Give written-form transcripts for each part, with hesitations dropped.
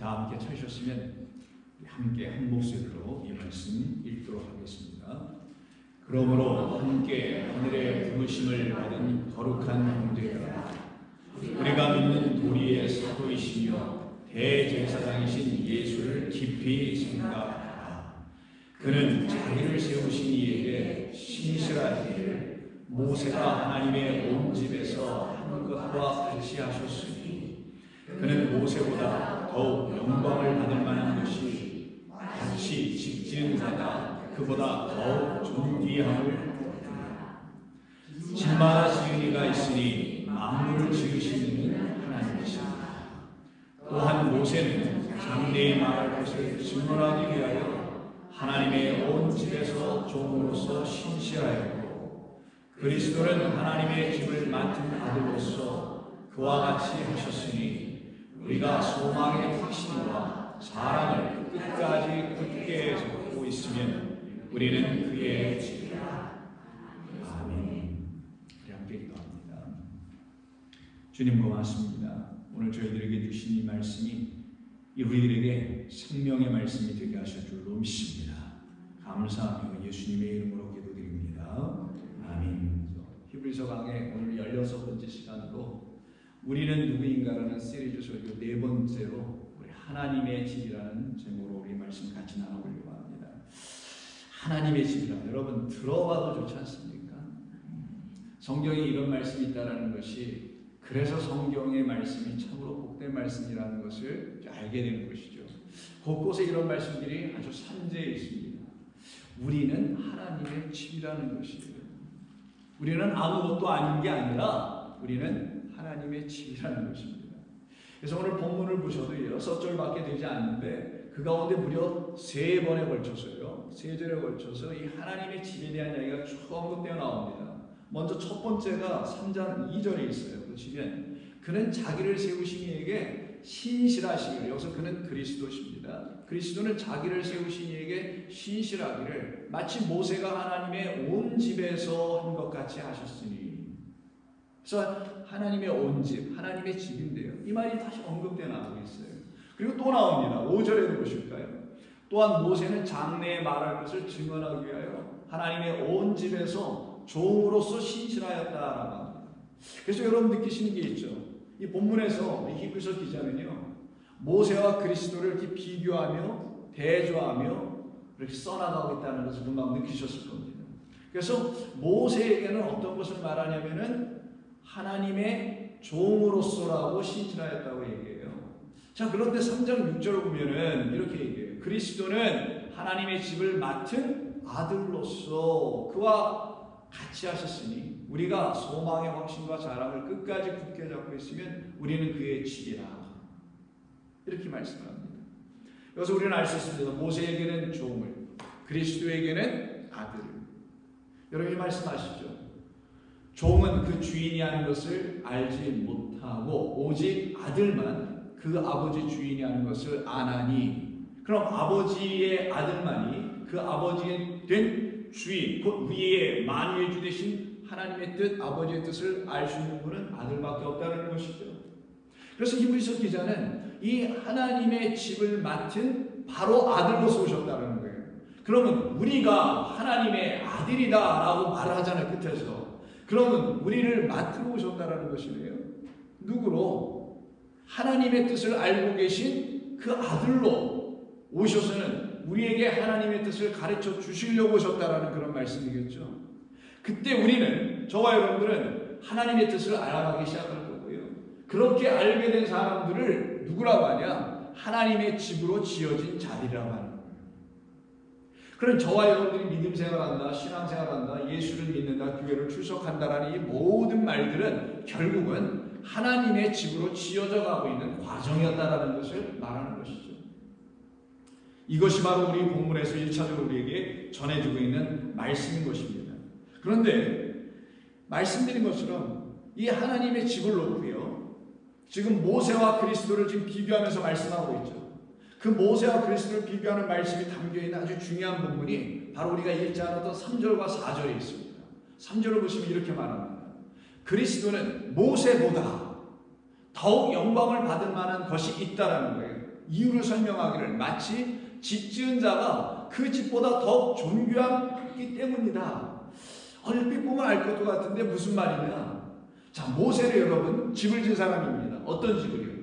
다 함께 찾으셨으면 함께 한 목소리로 이 말씀 읽도록 하겠습니다. 그러므로 함께 하늘의 부르심을 받은 거룩한 형제들아, 우리가 믿는 도리의 사도이시며 대제사장이신 예수를 깊이 생각하라. 그는 자기를 세우신 이에게 신실하기를 모세가 하나님의 온 집에서 한 것과 같이 하셨으니, 그는 모세보다 더욱 영광을 받을 만한 것이 같이 직지은 자가 그보다 더욱 존귀함을 받으리라. 집마다 지은이가 있으니 만물을 지으시는 하나님이시라. 또한 모세는 장래에 말할 것을 증언하기 위하여 하나님의 온 집에서 종으로서 신실하였고, 그리스도는 하나님의 집을 맡은 아들로서 그와 같이 하셨으니, 우리가 소망의 확신과 사랑을 끝까지 굳게 잡고 있으면 우리는 그의 집이라. 아멘. 우리 함께 기도합니다. 주님 고맙습니다. 오늘 저희들에게 주신 이 말씀이 우리들에게 생명의 말씀이 되게 하실 줄로 믿습니다. 감사하며 예수님의 이름으로 기도드립니다. 아멘. 히브리서 강의 오늘 16번째 시간으로 우리는 누구인가라는 시리즈 설교 4번째로 우리 하나님의 집이라는 제목으로 우리 말씀 같이 나눠보려고 합니다. 하나님의 집이라, 여러분 들어봐도 좋지 않습니까? 성경에 이런 말씀이 있다는 것이, 그래서 성경의 말씀이 참으로 복된 말씀이라는 것을 알게 되는 것이죠. 곳곳에 이런 말씀들이 아주 산재해 있습니다. 우리는 하나님의 집이라는 것이에요. 우리는 아무것도 아닌 게 아니라 우리는 하나님의 집이라는 것입니다. 그래서 오늘 본문을 보셔도 6절밖에 되지 않는데 그 가운데 무려 3번에 걸쳐서요, 3절에 걸쳐서 이 하나님의 집에 대한 이야기가 쭉 언급되어 나옵니다. 먼저 첫 번째가 3장 2절에 있어요. 보시면 그는 자기를 세우신 이에게 신실하시기를, 여기서 그는 그리스도십니다. 그리스도는 자기를 세우신 이에게 신실하기를 마치 모세가 하나님의 온 집에서 한 것 같이 하셨으니. 그래서 하나님의 온 집, 하나님의 집인데요, 이 말이 다시 언급되어 나오고 있어요. 그리고 또 나옵니다. 5절에도 보실까요? 또한 모세는 장래에 말할 것을 증언하기 위하여 하나님의 온 집에서 종으로서 신실하였다라고 합니다. 그래서 여러분 느끼시는 게 있죠. 이 본문에서 이 히브리서 기자는요, 모세와 그리스도를 이렇게 비교하며 대조하며 이렇게 써나가고 있다는 것을 금방 느끼셨을 겁니다. 그래서 모세에게는 어떤 것을 말하냐면은 하나님의 종으로서라고 신실하였다고 얘기해요. 자, 그런데 3장 6절을 보면은 이렇게 얘기해요. 그리스도는 하나님의 집을 맡은 아들로서 그와 같이 하셨으니 우리가 소망의 확신과 자랑을 끝까지 굳게 잡고 있으면 우리는 그의 집이라. 이렇게 말씀합니다. 여기서 우리는 알 수 있습니다. 모세에게는 종을, 그리스도에게는 아들을. 여러분 이 말씀 아시죠? 종은 그 주인이 하는 것을 알지 못하고 오직 아들만 그 아버지 주인이 하는 것을 아나니, 그럼 아버지의 아들만이 그 아버지의 된 주인, 곧 위에 만유의 주 되신 하나님의 뜻, 아버지의 뜻을 알 수 있는 분은 아들밖에 없다는 것이죠. 그래서 히브리서 기자는 이 하나님의 집을 맡은 바로 아들로서 오셨다는 거예요. 그러면 우리가 하나님의 아들이다라고 말을 하잖아요, 끝에서. 그러면 우리를 맡으러 오셨다는 것이네요. 누구로? 하나님의 뜻을 알고 계신 그 아들로 오셔서는 우리에게 하나님의 뜻을 가르쳐 주시려고 오셨다라는 그런 말씀이겠죠. 그때 우리는, 저와 여러분들은 하나님의 뜻을 알아가기 시작할 거고요. 그렇게 알게 된 사람들을 누구라고 하냐? 하나님의 집으로 지어진 자리라고 하는 거예요. 그럼 저와 여러분들이 믿음 생활한다, 신앙 생활한다, 예수를 믿는다, 교회를 출석한다라는 이 모든 말들은 결국은 하나님의 집으로 지어져 가고 있는 과정이었다라는 것을 말하는 것이죠. 이것이 바로 우리 본문에서 1차적으로 우리에게 전해지고 있는 말씀인 것입니다. 그런데 말씀드린 것처럼 이 하나님의 집을 놓고요, 지금 모세와 그리스도를 지금 비교하면서 말씀하고 있죠. 그 모세와 그리스도를 비교하는 말씀이 담겨있는 아주 중요한 부분이 바로 우리가 읽지 않았던 3절과 4절에 있습니다. 3절을 보시면 이렇게 말합니다. 그리스도는 모세보다 더욱 영광을 받을 만한 것이 있다라는 거예요. 이유를 설명하기를 마치 집 지은 자가 그 집보다 더욱 존귀하기 때문이다. 얼핏 보면 알 것도 같은데 무슨 말이냐? 자, 모세를 여러분 집을 지은 사람입니다. 어떤 집을요?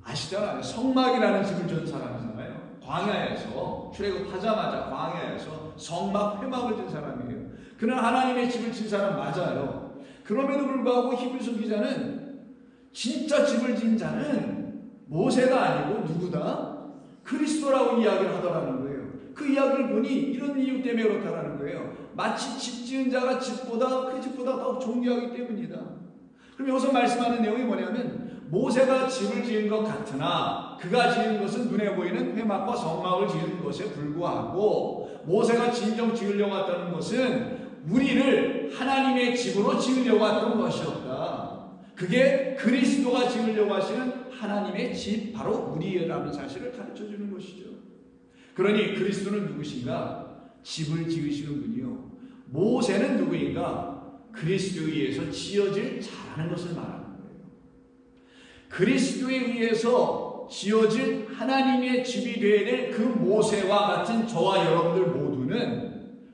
아시잖아요. 성막이라는 집을 지은 사람이잖아요. 광야에서 출애굽하자마자 광야에서 성막 회막을 지은 사람이에요. 그는 하나님의 집을 지은 사람 맞아요. 그럼에도 불구하고 히브리서 기자는 진짜 집을 지은 자는 모세가 아니고 누구다? 그리스도라고 이야기를 하더라는 거예요. 그 이야기를 보니 이런 이유 때문에 그렇다라는 거예요. 마치 집 지은 자가 그 집보다 더 존귀하기 때문이다. 그럼 여기서 말씀하는 내용이 뭐냐면 모세가 집을 지은 것 같으나 그가 지은 것은 눈에 보이는 회막과 성막을 지은 것에 불구하고 모세가 진정 지으려고 했다는 것은 우리를 하나님의 집으로 지으려고 했던 것이었다. 그게 그리스도가 지으려고 하시는 하나님의 집, 바로 우리라는 사실을 가르쳐주는 것이죠. 그러니 그리스도는 누구신가? 집을 지으시는 분이요. 모세는 누구인가? 그리스도에 의해서 지어질 자라는 것을 말하는 거예요. 그리스도에 의해서 지어질 하나님의 집이 되어야 될 그 모세와 같은 저와 여러분들 모두는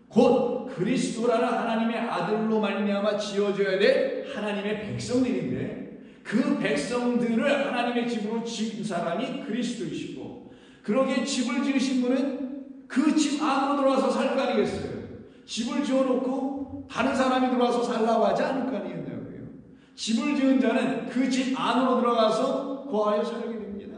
곧 그리스도라는 하나님의 아들로 말미암아 지어져야 될 하나님의 백성들인데 그 백성들을 하나님의 집으로 지은 사람이 그리스도이시고 그러기에 집을 지으신 분은 그 집 안으로 들어와서 살 거 아니겠어요? 집을 지어놓고 다른 사람이 들어와서 살라고 하지 않을 거 아니겠냐고요. 집을 지은 자는 그 집 안으로 들어가서 거하여 살게 됩니다.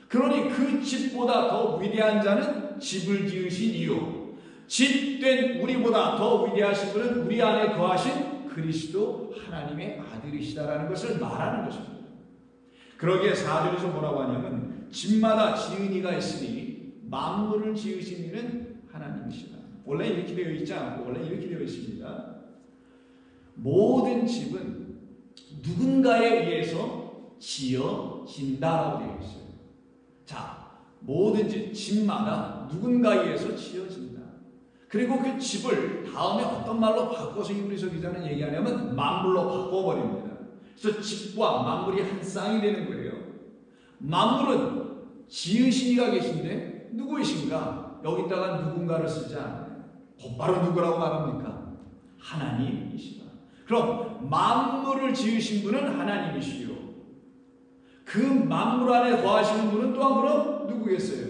그러니 그 집보다 더 위대한 자는 집을 지으신 이유, 집된 우리보다 더 위대하신 분은 우리 안에 거하신 그리스도 하나님의 아들이시다라는 것을 말하는 것입니다. 그러기에 4절에서 뭐라고 하냐면 집마다 지은 이가 있으니 만물을 지으신 이는 하나님이시다. 원래 이렇게 되어 있지 않고 원래 이렇게 되어 있습니다. 모든 집은 누군가에 의해서 지어진다라고 되어 있어요. 자, 모든 집마다 누군가에 의해서 지어진다. 그리고 그 집을 다음에 어떤 말로 바꿔서 히브리서 기자는 얘기하냐면 만물로 바꿔버립니다. 그래서 집과 만물이 한 쌍이 되는 거예요. 만물은 지으신 이가 계신데 누구이신가? 여기다가 누군가를 쓰지 않아요. 곧바로 누구라고 말합니까? 하나님이시다. 그럼 만물을 지으신 분은 하나님이시요. 그 만물 안에 거하시는 분은 또한 그럼 누구겠어요?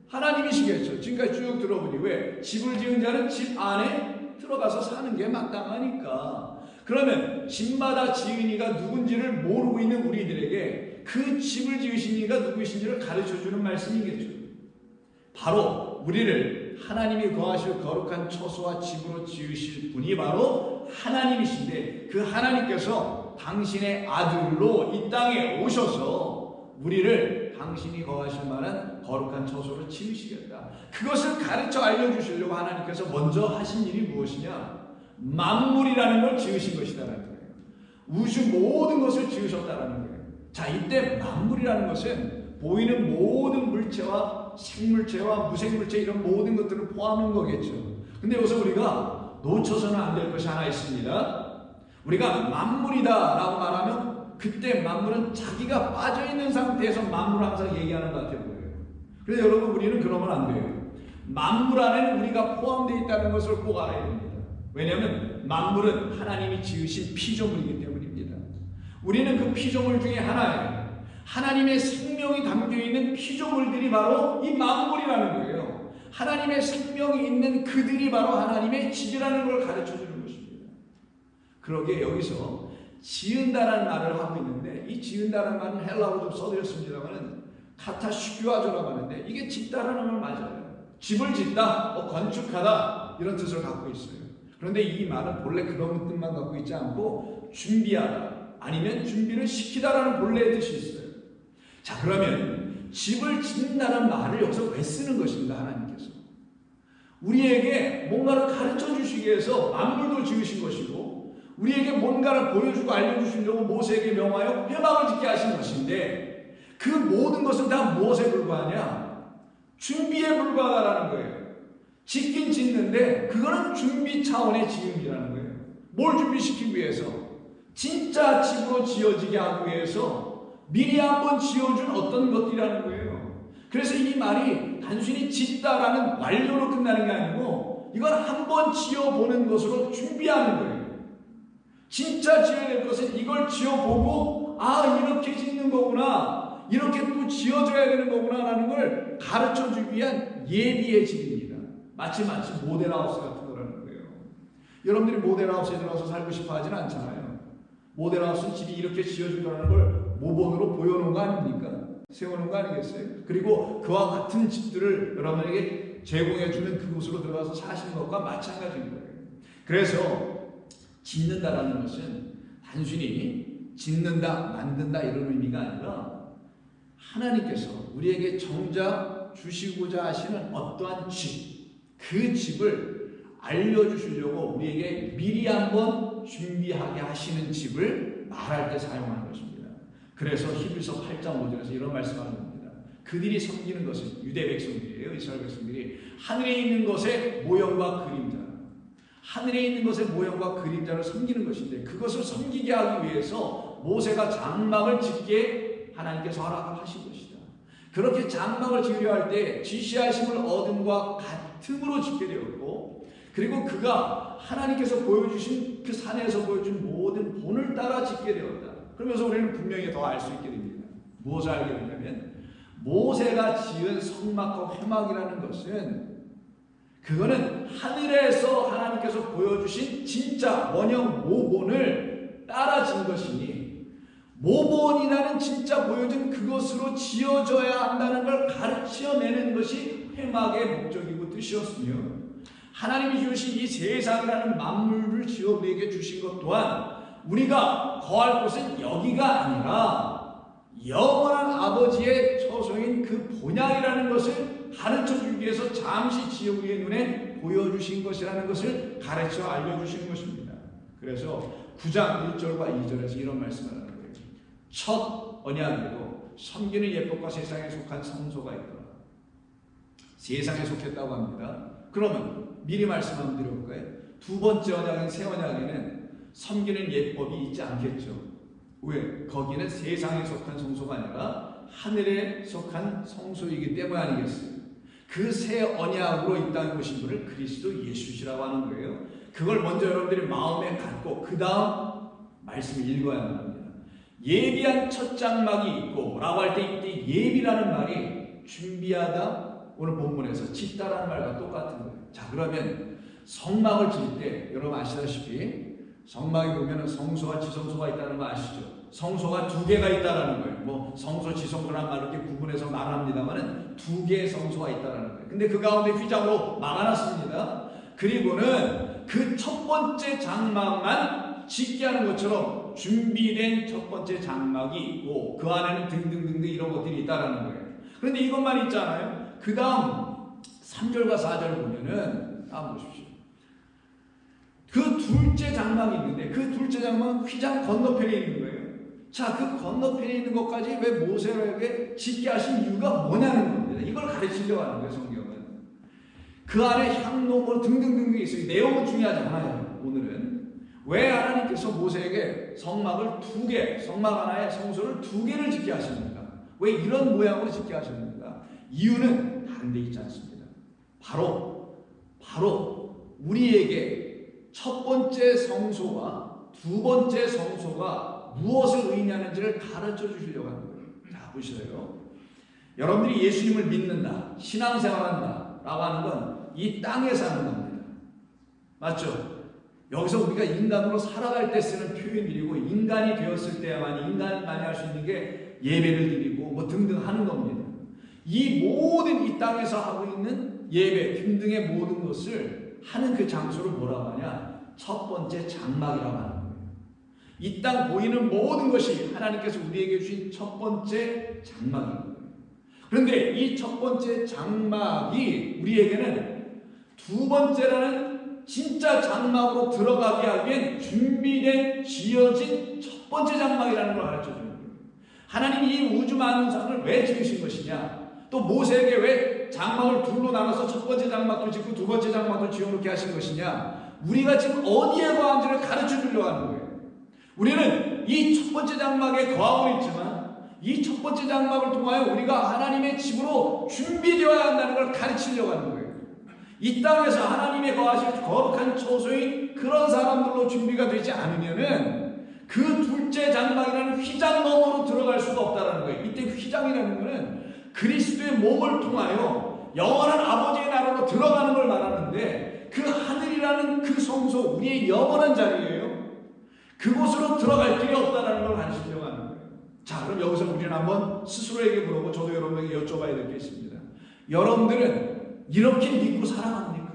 하나님이시겠죠. 지금까지 쭉 들어보니 왜? 집을 지은 자는 집 안에 들어가서 사는 게 마땅하니까. 그러면 집마다 지은 이가 누군지를 모르고 있는 우리들에게 그 집을 지으신 이가 누구이신지를 가르쳐주는 말씀이겠죠. 바로 우리를 하나님이 거하실 거룩한 처소와 집으로 지으실 분이 바로 하나님이신데 그 하나님께서 당신의 아들로 이 땅에 오셔서 우리를 당신이 거하실 만한 거룩한 처소로 지으시겠다. 그것을 가르쳐 알려주시려고 하나님께서 먼저 하신 일이 무엇이냐? 만물이라는 걸 지으신 것이다라는 거예요. 우주 모든 것을 지으셨다라는 거예요. 자, 이때 만물이라는 것은 보이는 모든 물체와 생물체와 무생물체 이런 모든 것들을 포함한 거겠죠. 근데 여기서 우리가 놓쳐서는 안 될 것이 하나 있습니다. 우리가 만물이다라고 말하면 그때 만물은 자기가 빠져있는 상태에서 만물을 항상 얘기하는 것 같아 보여요. 그래서 여러분 우리는 그러면 안 돼요. 만물 안에는 우리가 포함되어 있다는 것을 꼭 알아야 됩니다. 왜냐하면 만물은 하나님이 지으신 피조물이기 때문입니다. 우리는 그 피조물 중에 하나예요. 하나님의 생명이 담겨있는 피조물들이 바로 이 만물이라는 거예요. 하나님의 생명이 있는 그들이 바로 하나님의 집이라는 걸 가르쳐주는 것입니다. 그러기에 여기서 지은다라는 말을 하고 있는데 이 지은다라는 말은 헬라어로 좀 써드렸습니다만 카타슈규아조라고 하는데 이게 짓다라는 말 맞아요. 집을 짓다, 건축하다 이런 뜻을 갖고 있어요. 그런데 이 말은 본래 그런 뜻만 갖고 있지 않고 준비하다 아니면 준비를 시키다라는 본래의 뜻이 있어요. 자, 그러면 집을 짓는다는 말을 여기서 왜 쓰는 것인가? 하나님께서 우리에게 뭔가를 가르쳐 주시기 위해서 만물도 지으신 것이고 우리에게 뭔가를 보여주고 알려주시려고 모세에게 명하여 회막을 짓게 하신 것인데 그 모든 것은 다 무엇에 불과하냐? 준비에 불과하다라는 거예요. 짓긴 짓는데 그거는 준비 차원의 지음이라는 거예요. 뭘 준비시키기 위해서? 진짜 집으로 지어지게 하기 위해서 미리 한번 지어준 어떤 것들이라는 거예요. 그래서 이 말이 단순히 짓다라는 완료로 끝나는 게 아니고 이건 한번 지어보는 것으로 준비하는 거예요. 진짜 지어야 될 것은 이걸 지어보고 이렇게 짓는 거구나, 이렇게 또 지어져야 되는 거구나 라는 걸 가르쳐주기 위한 예비의 집입니다. 마치 모델하우스 같은 거라는 거예요. 여러분들이 모델하우스에 들어가서 살고 싶어 하진 않잖아요. 모델하우스는 집이 이렇게 지어진다는 걸 모본으로 보여놓은 거 아닙니까? 세워놓은 거 아니겠어요? 그리고 그와 같은 집들을 여러분에게 제공해주는 그곳으로 들어가서 사시는 것과 마찬가지인 거예요. 그래서 짓는다라는 것은 단순히 짓는다, 만든다 이런 의미가 아니라 하나님께서 우리에게 정작 주시고자 하시는 어떠한 집, 그 집을 알려주시려고 우리에게 미리 한번 준비하게 하시는 집을 말할 때 사용하는 것입니다. 그래서 히브리서 8장 5절에서 이런 말씀하는 겁니다. 그들이 섬기는 것은 유대 백성들이에요. 이스라엘 백성들이 하늘에 있는 것의 모형과 그림자, 하늘에 있는 것의 모형과 그림자를 섬기는 것인데, 그것을 섬기게 하기 위해서 모세가 장막을 짓게 하나님께서 허락을 하신 것이다. 그렇게 장막을 지으려 할 때 지시하심을 얻음과 같음으로 짓게 되었고, 그리고 그가 하나님께서 보여주신 그 산에서 보여준 모든 본을 따라 짓게 되었다. 그러면서 우리는 분명히 더 알 수 있게 됩니다. 무엇을 알게 되냐면, 모세가 지은 성막과 회막이라는 것은 그거는 하늘에서 하나님께서 보여주신 진짜 원형 모본을 따라 지은 것이니, 모본이라는 진짜 보여준 그것으로 지어져야 한다는 걸 가르쳐내는 것이 회막의 목적이고 뜻이었으며, 하나님이 주신 이 세상이라는 만물을 지어 우리에게 주신 것 또한 우리가 거할 곳은 여기가 아니라 영원한 아버지의 처소인 그 본향이라는 것을 가르쳐주기 위해서 잠시 지어 우리의 눈에 보여주신 것이라는 것을 가르쳐 알려주신 것입니다. 그래서 9장 1절과 2절에서 이런 말씀을 하는 거예요. 첫 언약에도 섬기는 예법과 세상에 속한 성소가 있더라. 세상에 속했다고 합니다. 그러면 미리 말씀 한번 드려볼까요? 두 번째 언약인 새 언약에는 섬기는 예법이 있지 않겠죠. 왜? 거기는 세상에 속한 성소가 아니라 하늘에 속한 성소이기 때문 아니겠어요? 그 새 언약으로 이 땅에 오신 분을 그리스도 예수시라고 하는 거예요. 그걸 먼저 여러분들이 마음에 갖고 그 다음 말씀을 읽어야만 합니다. 예비한 첫 장막이 있고 라고 할 때 이때 예비라는 말이 준비하다, 오늘 본문에서 짓다라는 말과 똑같은 거예요. 자, 그러면 성막을 지을 때 여러분 아시다시피 성막에 보면 성소와 지성소가 있다는 거 아시죠? 성소가 두 개가 있다라는 거예요. 뭐 성소, 지성소란 말을 이렇게 구분해서 말합니다만은 두 개의 성소가 있다라는 거예요. 근데 그 가운데 휘장으로 막아놨습니다. 그리고는 그 첫 번째 장막만 짓게 하는 것처럼 준비된 첫 번째 장막이 있고 그 안에는 등등등등 이런 것들이 있다라는 거예요. 그런데 이것만 있잖아요. 그 다음 3절과 4절 보면은 보십시오. 그 둘째 장막이 있는데 그 둘째 장막은 휘장 건너편에 있는 거예요. 자, 그 건너편에 있는 것까지 왜 모세에게 짓게 하신 이유가 뭐냐는 겁니다. 이걸 가르치려고 하는 거예요, 성경은. 그 안에 향로 등등등등 있어요. 내용은 중요하지 않아요, 오늘은. 왜 하나님께서 모세에게 성막을 두 개, 성막 하나에 성소를 두 개를 짓게 하십니까? 왜 이런 모양으로 짓게 하십니까? 이유는 다른 데 있지 않습니다. 바로 우리에게 첫 번째 성소와 두 번째 성소가 무엇을 의미하는지를 가르쳐 주시려고 하는 거예요. 자, 보시세요. 여러분들이 예수님을 믿는다, 신앙생활한다 라고 하는 건 이 땅에 사는 겁니다. 맞죠? 여기서 우리가 인간으로 살아갈 때 쓰는 표현들이고, 인간이 되었을 때야만 인간만이 할 수 있는 게 예배를 드리고 뭐 등등 하는 겁니다. 이 모든 이 땅에서 하고 있는 예배 등등의 모든 것을 하는 그 장소를 뭐라고 하냐? 첫 번째 장막이라고 하는 거예요. 이 땅 보이는 모든 것이 하나님께서 우리에게 주신 첫 번째 장막인 거예요. 그런데 이 첫 번째 장막이 우리에게는 두 번째라는 진짜 장막으로 들어가게 하기엔 준비된 지어진 첫 번째 장막이라는 걸 가르쳐 주는 거예요. 하나님이 이 우주 만상을 왜 지으신 것이냐? 또 모세에게 왜 장막을 둘로 나눠서 첫 번째 장막도 짓고 두 번째 장막도 지어놓게 하신 것이냐? 우리가 지금 어디에 거한지를 가르쳐 주려고 하는 거예요. 우리는 이 첫 번째 장막에 거하고 있지만 이 첫 번째 장막을 통하여 우리가 하나님의 집으로 준비되어야 한다는 걸 가르치려고 하는 거예요. 이 땅에서 하나님의 거하실 거룩한 처소인 그런 사람들로 준비가 되지 않으면은 그 둘째 장막이라는 휘장 너머로 들어갈 수가 없다는 거예요. 이때 휘장이라는 것은 그리스도의 몸을 통하여 영원한 아버지의 나라로 들어가는 걸 말하는데, 그 하늘이라는 그 성소, 우리의 영원한 자리예요. 그곳으로 들어갈 길이 없다는 걸 가르치려고 하는 거예요. 자, 그럼 여기서 우리는 한번 스스로에게 물어보고 저도 여러분에게 여쭤봐야 될 게 있습니다. 여러분들은 이렇게 믿고 살아갑니까?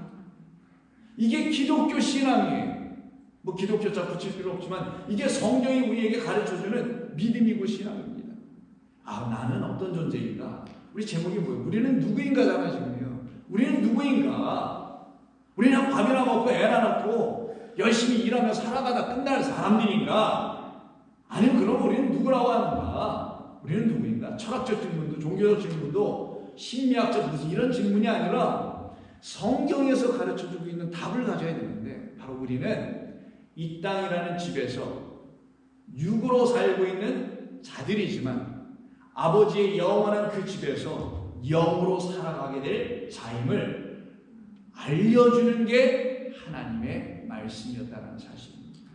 이게 기독교 신앙이에요. 뭐 기독교자 붙일 필요 없지만 이게 성경이 우리에게 가르쳐주는 믿음이고 신앙입니다. 아, 나는 어떤 존재인가? 우리 제목이 뭐예요? 우리는 누구인가잖아요, 지금요. 우리는 누구인가? 우리는 밥이나 먹고 애나 낳고 열심히 일하며 살아가다 끝날 사람들인가? 아니면 그럼 우리는 누구라고 하는가? 우리는 누구인가? 철학적 질문도 종교적 질문도 심리학적 무슨 이런 질문이 아니라 성경에서 가르쳐주고 있는 답을 가져야 되는데, 바로 우리는 이 땅이라는 집에서 육으로 살고 있는 자들이지만 아버지의 영원한 그 집에서 영으로 살아가게 될 자임을 알려주는 게 하나님의 말씀이었다는 사실입니다.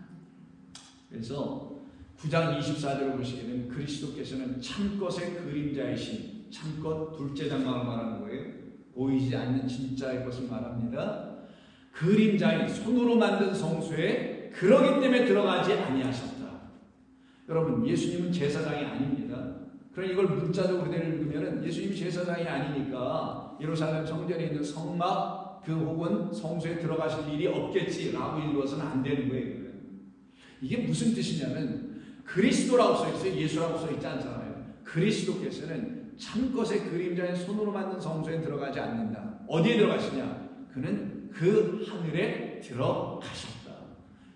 그래서 9장 24절을 보시게 되면 그리스도께서는 참것의 그림자이신, 참것 둘째 장막을 말하는 거예요. 보이지 않는 진짜의 것을 말합니다. 그림자인 손으로 만든 성소에 그러기 때문에 들어가지 아니하셨다. 여러분, 예수님은 제사장이 아닙니다. 그러니 이걸 문자적으로 읽으면 예수님이 제사장이 아니니까 예루살렘 성전에 있는 성막 혹은 성소에 들어가실 일이 없겠지라고 읽어서는 안 되는 거예요. 이게 무슨 뜻이냐면 그리스도라고 써있어요. 예수라고 써있지 않잖아요. 그리스도께서는 참것의 그림자인 손으로 만든 성소에 들어가지 않는다. 어디에 들어가시냐? 그는 그 하늘에 들어가셨다.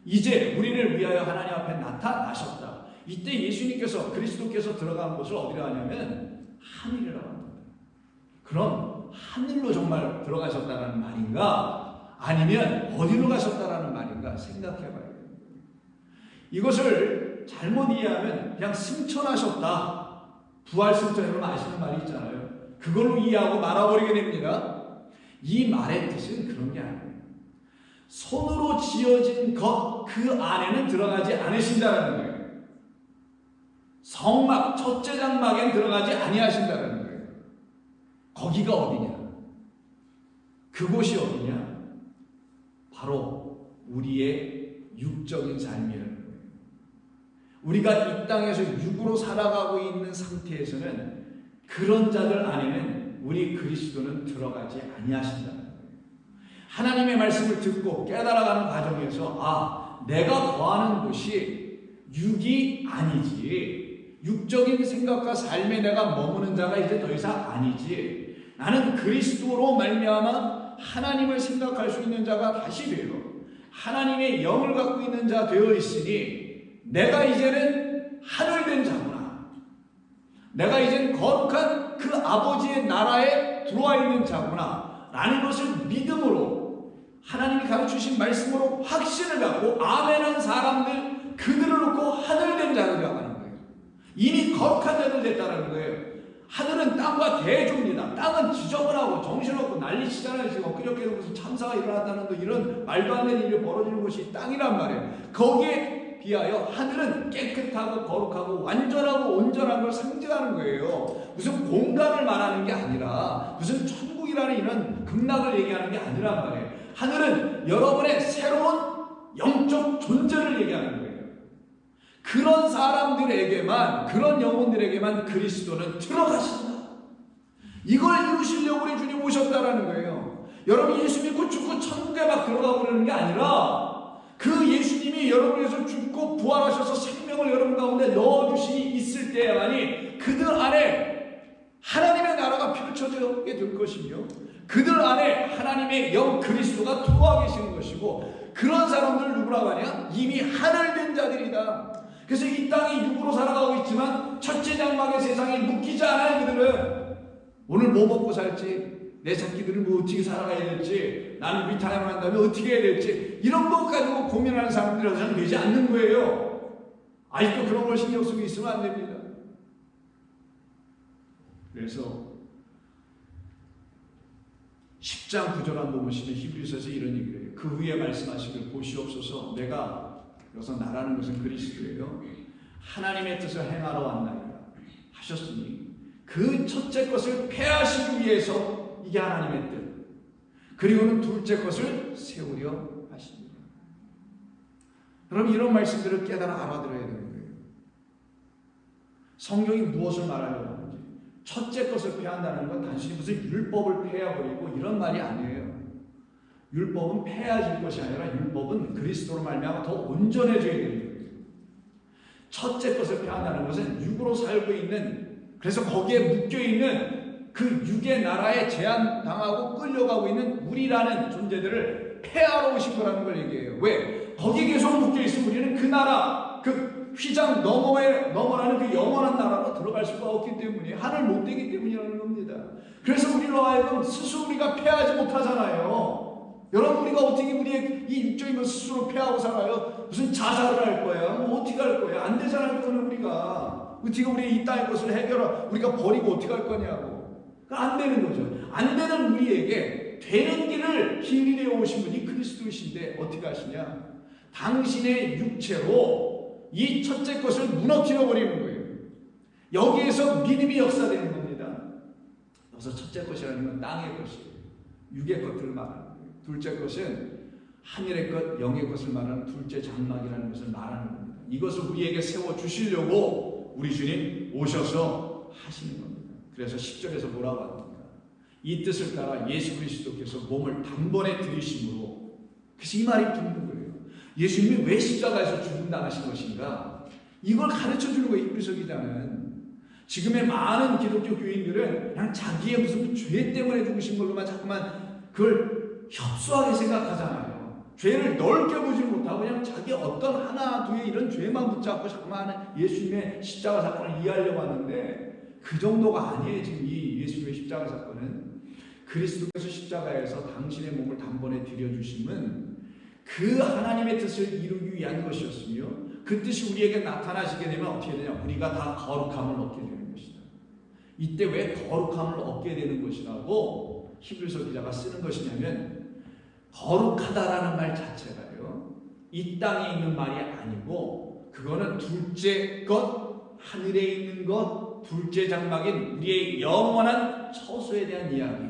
이제 우리를 위하여 하나님 앞에 나타나셨다. 이때 예수님께서, 그리스도께서 들어간 곳을 어디로 하냐면 하늘이라고 합니다. 그럼 하늘로 정말 들어가셨다는 말인가? 아니면 어디로 가셨다라는 말인가? 생각해 봐야 돼요. 이것을 잘못 이해하면 그냥 승천하셨다. 부활 승천, 여러분 아시는 말이 있잖아요. 그걸로 이해하고 말아버리게 됩니다. 이 말의 뜻은 그런 게 아니에요. 손으로 지어진 것 그 안에는 들어가지 않으신다는 거예요. 성막, 첫째 장막엔 들어가지 아니하신다는 거예요. 거기가 어디냐? 그곳이 어디냐? 바로 우리의 육적인 삶이라는 거예요. 우리가 이 땅에서 육으로 살아가고 있는 상태에서는 그런 자들 안에는 우리 그리스도는 들어가지 아니하신다는 거예요. 하나님의 말씀을 듣고 깨달아가는 과정에서 내가 거하는 곳이 육이 아니지, 육적인 생각과 삶에 내가 머무는 자가 이제 더 이상 아니지, 나는 그리스도로 말미암아 하나님을 생각할 수 있는 자가 다시 되어 하나님의 영을 갖고 있는 자 되어 있으니 내가 이제는 하늘된 자구나, 내가 이제는 거룩한 그 아버지의 나라에 들어와 있는 자구나 라는 것을 믿음으로, 하나님이 가르치신 말씀으로 확신을 갖고 아멘한 사람들, 그들을 놓고 하늘된 자를 되어가는 거예요. 이미 거룩한 자들 됐다는 거예요. 하늘은 땅과 대조입니다. 땅은 지저분하고 정신없고 난리치잖아요. 지금 엊그저께도 무슨 참사가 일어났다는 이런 말도 안 되는 일이 벌어지는 곳이 땅이란 말이에요. 거기에 비하여 하늘은 깨끗하고 거룩하고 완전하고 온전한 걸 상징하는 거예요. 무슨 공간을 말하는 게 아니라 무슨 천국이라는 이런 극락을 얘기하는 게 아니란 말이에요. 하늘은 여러분의 새로운 영적 존재를 얘기하는 거예요. 그런 사람들에게만, 그런 영혼들에게만 그리스도는 들어가신다. 이걸 이루시려고 우리 주님 오셨다라는 거예요. 여러분 예수 믿고 죽고 천국에 막 들어가고 그러는 게 아니라 그 예수님이 여러분에서 죽고 부활하셔서 생명을 여러분 가운데 넣어주시 있을 때야만이 그들 안에 하나님의 나라가 펼쳐지게 될 것이며 그들 안에 하나님의 영 그리스도가 들어와 계시는 것이고, 그런 사람들을 누구라고 하냐? 이미 하늘된 자들이다. 그래서 이 땅이 육으로 살아가고 있지만 첫째 장막의 세상에 묶이지 않아요. 그들은 오늘 뭐 먹고 살지, 내 새끼들은 뭐 어떻게 살아가야 될지, 나는 리타이어만 한다면 어떻게 해야 될지, 이런 것 가지고 고민하는 사람들이 되지 않는 거예요. 아직도 그런 걸 신경 쓰고 있으면 안 됩니다. 그래서 10장 9절 한번 보시면 히브리서에서 이런 얘기를 해요. 그 후에 말씀하시길 보시옵소서 내가 여기서 나라는 것은 그리스도예요. 하나님의 뜻을 행하러 왔나이다 하셨으니 그 첫째 것을 폐하시기 위해서 이게 하나님의 뜻. 그리고는 둘째 것을 세우려 하십니다. 그럼 이런 말씀들을 깨달아 알아들어야 되는 거예요. 성경이 무엇을 말하려고 하는지. 첫째 것을 폐한다는 건 단순히 무슨 율법을 폐해버리고 이런 말이 아니에요. 율법은 폐해질 것이 아니라 율법은 그리스도로 말미암아 더 온전해져야 되는 거예요. 첫째 것을 폐한다는 것은 육으로 살고 있는, 그래서 거기에 묶여있는 그 육의 나라에 제한당하고 끌려가고 있는 우리라는 존재들을 폐하러 오신 거라는 걸 얘기해요. 왜? 거기에 계속 묶여있으면 우리는 그 나라, 그 휘장 넘어라는 그 영원한 나라로 들어갈 수가 없기 때문에, 하늘 못 되기 때문이라는 겁니다. 그래서 우리로 하여금 스스로 우리가 폐하지 못하잖아요. 여러분, 우리가 어떻게 우리의 이 육적인 것 스스로 폐하고 살아요? 무슨 자살을 할 거야? 뭐 어떻게 할 거야? 안 되잖아요. 그거는 우리가 어떻게 우리의 이 땅의 것을 우리가 버리고 어떻게 할 거냐고. 안 되는 거죠. 안 되는 우리에게 되는 길을 길이되어 오신 분이 그리스도이신데 어떻게 하시냐? 당신의 육체로 이 첫째 것을 무너뜨려 버리는 거예요. 여기에서 믿음이 역사되는 겁니다. 여기서 첫째 것이라는 건 땅의 것이에요. 육의 것들을 말하는 거예요. 둘째 것은 하늘의 것, 영의 것을 말하는 둘째 장막이라는 것을 말하는 겁니다. 이것을 우리에게 세워주시려고 우리 주님 오셔서 하시는 겁니다. 그래서 10절에서 뭐라고 합니까? 이 뜻을 따라 예수 그리스도께서 몸을 단번에 들이심으로, 그래서 이 말이 붙는 거예요. 예수님이 왜 십자가에서 죽음당하신 것인가? 이걸 가르쳐주는 거예요. 히브리서 기자는. 지금의 많은 기독교 교인들은 그냥 자기의 무슨 죄 때문에 죽으신 걸로만 자꾸만 그걸 협소하게 생각하잖아요. 죄를 넓게 보지 못하고 그냥 자기 어떤 하나 두의 이런 죄만 붙잡고 자꾸만 예수님의 십자가 사건을 이해하려고 하는데, 그 정도가 아니에요. 지금 이 예수님의 십자가 사건은 그리스도께서 십자가에서 당신의 몸을 단번에 들여주심은 그 하나님의 뜻을 이루기 위한 것이었으며, 그 뜻이 우리에게 나타나시게 되면 어떻게 되냐? 우리가 다 거룩함을 얻게 되는 것이다. 이때 왜 거룩함을 얻게 되는 것이라고 히브리서 기자가 쓰는 것이냐면, 거룩하다라는 말 자체가요, 이 땅에 있는 말이 아니고 그거는 둘째 것, 하늘에 있는 것, 둘째 장막인 우리의 영원한 처소에 대한 이야기.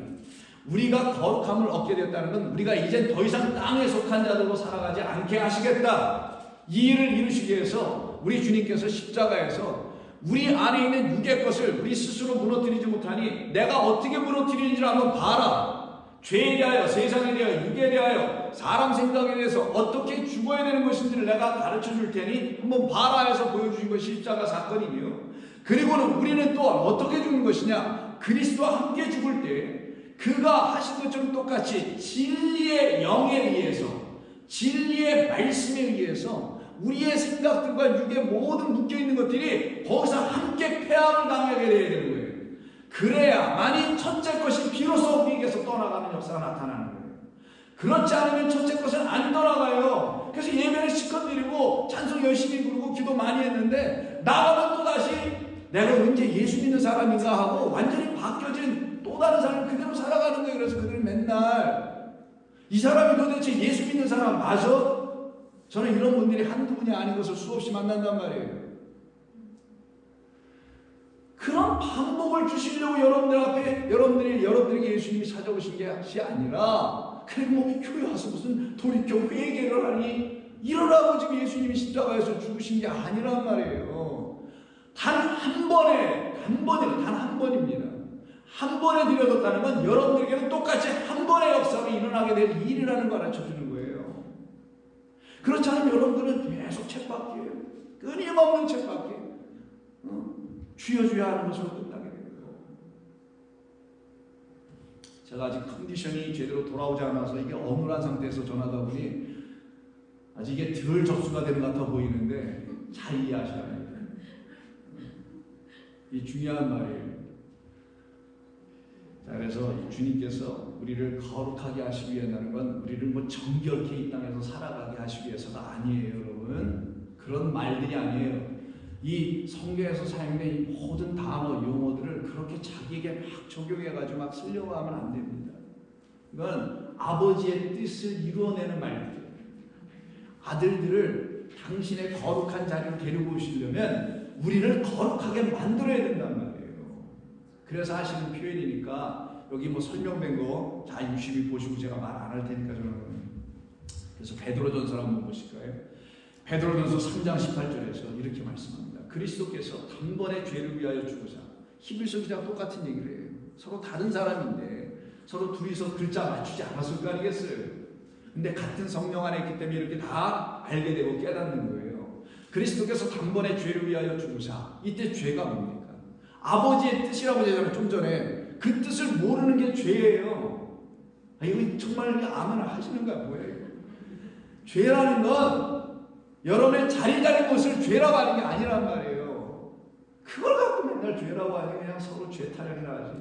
우리가 거룩함을 얻게 되었다는 건 우리가 이젠 더 이상 땅에 속한 자들로 살아가지 않게 하시겠다. 이 일을 이루시기 위해서 우리 주님께서 십자가에서 우리 안에 있는 육의 것을 우리 스스로 무너뜨리지 못하니 내가 어떻게 무너뜨리는지를 한번 봐라. 죄에 대하여, 세상에 대하여, 육에 대하여, 사람 생각에 대해서 어떻게 죽어야 되는 것인지를 내가 가르쳐 줄 테니 한번 봐라 해서 보여주신 것이 십자가 사건이며, 그리고는 우리는 또 어떻게 죽는 것이냐? 그리스도와 함께 죽을 때 그가 하신 것처럼 똑같이 진리의 영에 의해서, 진리의 말씀에 의해서 우리의 생각들과 육의 모든 묶여있는 것들이 거기서 함께 폐함을 당하게 되어야 되는 거예요. 그래야만이 첫째 것이 비로소 우리에게서 떠나가는 역사가 나타나는 거예요. 그렇지 않으면 첫째 것은 안 떠나가요. 그래서 예배를 실컷 드리고 찬송 열심히 부르고 기도 많이 했는데 나가면 또다시 내가 언제 예수 믿는 사람인가 하고 완전히 바뀌어진 또 다른 사람을 그대로 살아가는 거예요. 그래서 그들은 맨날 이 사람이 도대체 예수 믿는 사람 맞아? 저는 이런 분들이 한두 분이 아닌 것을 수없이 만난단 말이에요. 그런 방법을 주시려고 여러분들 앞에 여러분들에게 예수님이 찾아오신 것이 아니라, 그리고 뭐 교회 와서 무슨 돌이켜 회개를 하니 이러라고 지금 예수님이 십자가에서 죽으신 게 아니란 말이에요. 단 한 번입니다. 한 번에 드려졌다는 건 여러분들에게는 똑같이 한 번의 역사로 일어나게 될 일이라는 걸 알려주는 거예요. 그렇지 않으면 여러분들은 계속 책밖이에요. 끊임없는 책밖이에요. 주여 하는 것으로 끝나게 됩니다. 제가 아직 컨디션이 제대로 돌아오지 않아서 이게 어눌한 상태에서 전하다 보니 아직 이게 덜 접수가 되는 것 같아 보이는데 잘 이해하셔야 합니다. 이 중요한 말이에요. 자, 그래서 주님께서 우리를 거룩하게 하시기 위한다는 건 우리를 뭐 정결케 이 땅에서 살아가게 하시기 위해서가 아니에요, 여러분. 그런 말들이 아니에요. 이 성경에서 사용된 모든 단어, 용어들을 그렇게 자기의 자기에게 막 적용해가지고 막 쓰려고 하면 안 됩니다. 이건 아버지의 뜻을 이루어내는 말이에요. 아들들을 당신의 거룩한 자리로 데리고 오시려면 우리를 거룩하게 만들어야 된단 말이에요. 그래서 하시는 표현이니까 여기 뭐 설명된 거 다 유심히 보시고 제가 말 안 할 테니까 저는. 그래서 베드로전서 한번 보실까요? 베드로전서 3장 18절에서 이렇게 말씀합니다. 그리스도께서 단번에 죄를 위하여 죽으사. 히브리서 기자가 똑같은 얘기를 해요. 서로 다른 사람인데 서로 둘이서 글자 맞추지 않았을 거 아니겠어요? 근데 같은 성령 안에 있기 때문에 이렇게 다 알게 되고 깨닫는 거예요. 그리스도께서 단번에 죄를 위하여 죽으사. 이때 죄가 뭡니까? 아버지의 뜻이라고 했잖아요. 좀 전에. 그 뜻을 모르는 게 죄예요. 이거 정말 아무나 하시는 거야 뭐예요? 죄라는 건 여러분의 자리 잡은 것을 죄라고 하는 게 아니란 말이에요. 그걸 갖고 맨날 죄라고 하니 그냥 서로 죄 타령이라 하지.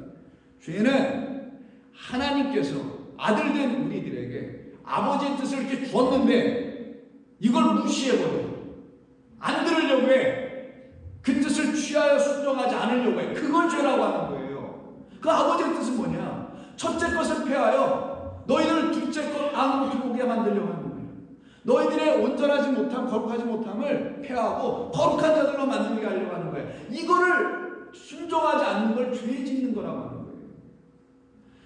죄는 하나님께서 아들된 우리들에게 아버지의 뜻을 이렇게 주었는데 이걸 무시해버려. 안 들으려고 해. 그 뜻을 취하여 순종하지 않으려고 해. 그걸 죄라고 하는 거예요. 그 아버지의 뜻은 뭐냐? 첫째 것을 폐하여 너희들 둘째 것 안으로 들어오게 만들려고 하는 거예요. 너희들의 온전하지 못함, 거룩하지 못함을 폐하고 거룩한 자들로 만들게 하려고 하는 거예요. 이거를 순종하지 않는 걸 죄 짓는 거라고 하는 거예요.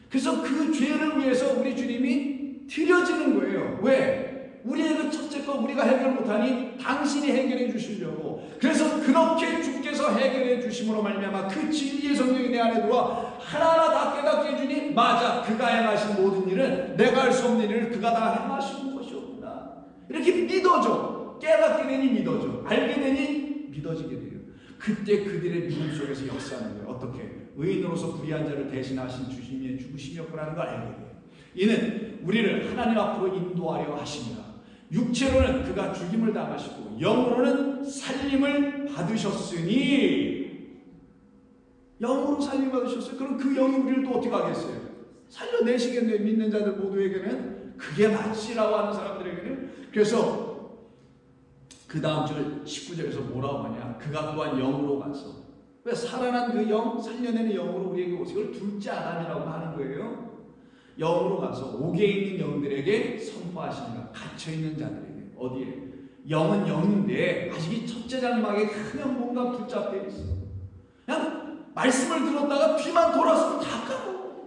그래서 그 죄를 위해서 우리 주님이 들여지는 거예요. 왜? 우리의 그 첫째 것 우리가 해결 못하니 당신이 해결해 주시려고. 그래서 그렇게 주께서 해결해 주심으로 말미암아 그 진리의 성령이 내 안에 들어와 하나하나 다 깨닫게 해주니 맞아, 그가 행하신 모든 일은 내가 할 수 없는 일을 그가 다 행하시는 것이었구나. 이렇게 믿어져. 깨닫게 되니 믿어져. 알게 되니 믿어지게 돼요. 그때 그들의 믿음 속에서 역사하는 거예요. 어떻게? 의인으로서 불의한 자를 대신하신 주님의 죽으심이었구나는 걸 알게 돼요. 이는 우리를 하나님 앞으로 인도하려 하십니다. 육체로는 그가 죽임을 당하시고 영으로는 살림을 받으셨으니. 영으로 살림을 받으셨어요. 그럼 그 영이 우리를 또 어떻게 하겠어요? 살려내시겠네요. 믿는 자들 모두에게는. 그게 맞지라고 하는 사람들에게는. 그래서 그 다음 절 19절에서 뭐라고 하냐? 그가 또한 영으로 가서. 왜? 살아난 그 영, 살려내는 영으로 우리에게 오시고 이걸 둘째 아담이라고 하는 거예요. 영으로 가서 옥에 있는 영들에게 선포하십니다. 갇혀있는 자들에게. 어디에? 영은 영인데 아직 이 첫째 장막에 그냥 뭔가 붙잡혀 있어. 그냥 말씀을 들었다가 뒤만 돌아서 다 까고,